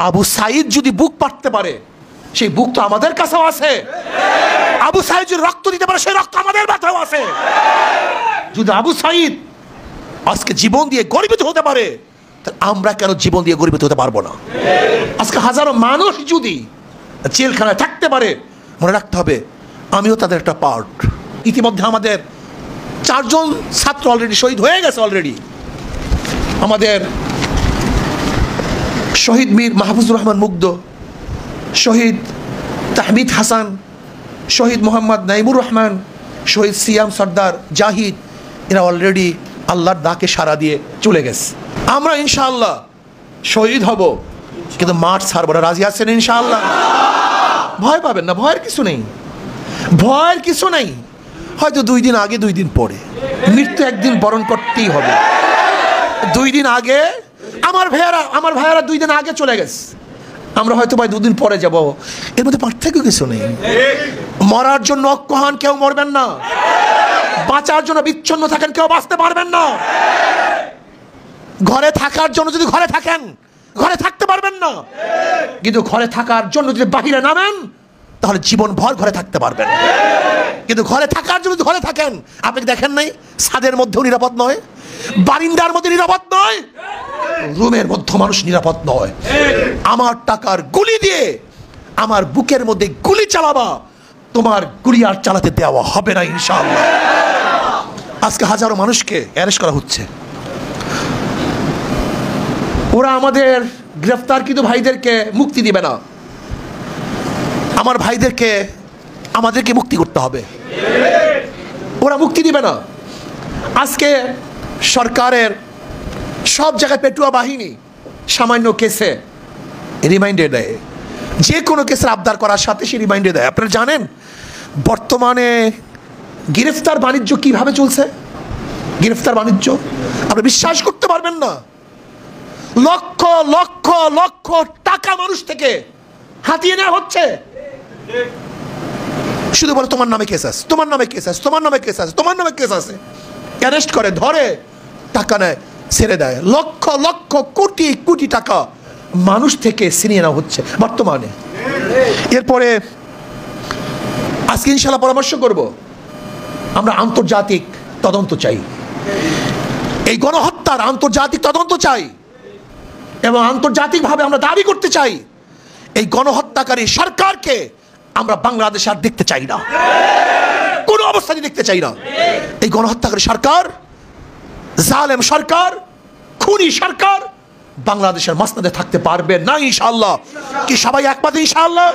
আবু সাইদ যদি বুক পাড়তে পারে, সেই বুক তো আমাদের কাছেও আছে। আবু সাইদ যদি রক্ত দিতে পারে, সেই রক্ত আমাদের মাথাও আছে। যদি আবু সাইদ আজকে জীবন দিয়ে গর্বিত হতে পারে, তাহলে আমরা কেন জীবন দিয়ে গর্বিত হতে পারবো না? আজকে হাজারো মানুষ যদি জেলখানায় থাকতে পারে, মনে রাখতে হবে আমিও তাদের একটা পার্ট। ইতিমধ্যে আমাদের 4 জন ছাত্র অলরেডি শহীদ হয়ে গেছে। অলরেডি আমাদের শহীদ মীর মাহফুজুর রহমান মুগ্ধ, শহীদ তাহমিদ হাসান, শহীদ মোহাম্মদ নাইমুর রহমান, শহীদ সিয়াম সর্দার জাহিদ, এরা অলরেডি আল্লাহর ডাকে সাড়া দিয়ে চলে গেছে। আমরা ইনশাআল্লাহ শহীদ হব, কিন্তু মাঠ ছাড়ব না। রাজি আছেন ইনশাআল্লাহ? ভয় পাবেন না, ভয়ের কিছু নেই, ভয়ের কিছু নেই। হয়তো 2 দিন আগে 2 দিন পরে মৃত্যু একদিন বরণ করতেই হবে। 2 দিন আগে আমার ভাইয়ারা 2 দিন আগে চলে গেছে, আমরা হয়তো ভাই 2 দিন পরে যাব। এর মধ্যে পার্থক্য কিছু নেই। মরার জন্য অজ্ঞান কেউ মরবেন না, বাঁচার জন্য বিচ্ছন্ন থাকেন কেউ বাঁচতে পারবেন না। ঘরে থাকার জন্য যদি ঘরে থাকেন, ঘরে থাকতে পারবেন না, কিন্তু ঘরে থাকার জন্য যদি বাহিরে নামেন, তাহলে জীবন ভর ঘরে থাকতে পারবেন। কিন্তু ঘরে থাকার জন্য যদি ঘরে থাকেন, আপনি দেখেন নাই ছাদের মধ্যেও নিরাপদ নয়, বারিন্দার মধ্যে নিরাপদ নয়, রুমের মধ্যে মানুষ নিরাপদ নয়। আমার টাকার গুলি দিয়ে আমার বুকের মধ্যে গুলি চালাবা, তোমার গুলি আর চালাতে দেওয়া হবে না ইনশাআল্লাহ। আজকে হাজারো মানুষকে অ্যারেস্ট করা হচ্ছে। ওরা আমাদের গ্রেফতারকৃত ভাইদেরকে মুক্তি দিবে না। আমার ভাইদেরকে আমাদেরকে মুক্তি করতে হবে, ওরা মুক্তি দিবে না। আজকে সরকারের সব জায়গায় পেটুয়া বাহিনী সামান্য কেসে রিমাইন্ডে দেয়, যে কোনো কেসের আবদার করার সাথে সে রিমাইন্ডে দেয়। আপনারা জানেন বর্তমানে গ্রেফতার বাণিজ্য কিভাবে চলছে? গ্রেফতার বাণিজ্য আপনি বিশ্বাস করতে পারবেন না। লক্ষ লক্ষ লক্ষ টাকা মানুষ থেকে হাতিয়ে নেওয়া হচ্ছে। শুধু বলে তোমার নামে কেস আছে, তোমার নামে কেস আছে, তোমার নামে কেস আছে, তোমার নামে কেস আছে। অ্যারেস্ট করে, ধরে, টাকা নেয়, ছেড়ে দেয়। লক্ষ লক্ষ কোটি কোটি টাকা মানুষ থেকে ছিনিয়ে নেওয়া হচ্ছে বর্তমানে। এরপরে আজকে ইনশাআল্লাহ পরামর্শ করব, আমরা আন্তর্জাতিক তদন্ত চাই, এই গণহত্যার আন্তর্জাতিক তদন্ত চাই, এবং আন্তর্জাতিকভাবে আমরা দাবি করতে চাই এই গণহত্যাকারী সরকারকে আমরা বাংলাদেশে আর দেখতে চাই না, কোনো অবস্থায় দেখতে চাই না। এই গণহত্যাকারী সরকার, জালেম সরকার, খুনি সরকার বাংলাদেশের মাসনাদে থাকতে পারবে না ইনশাআল্লাহ। কি সবাই একমত ইনশাআল্লাহ?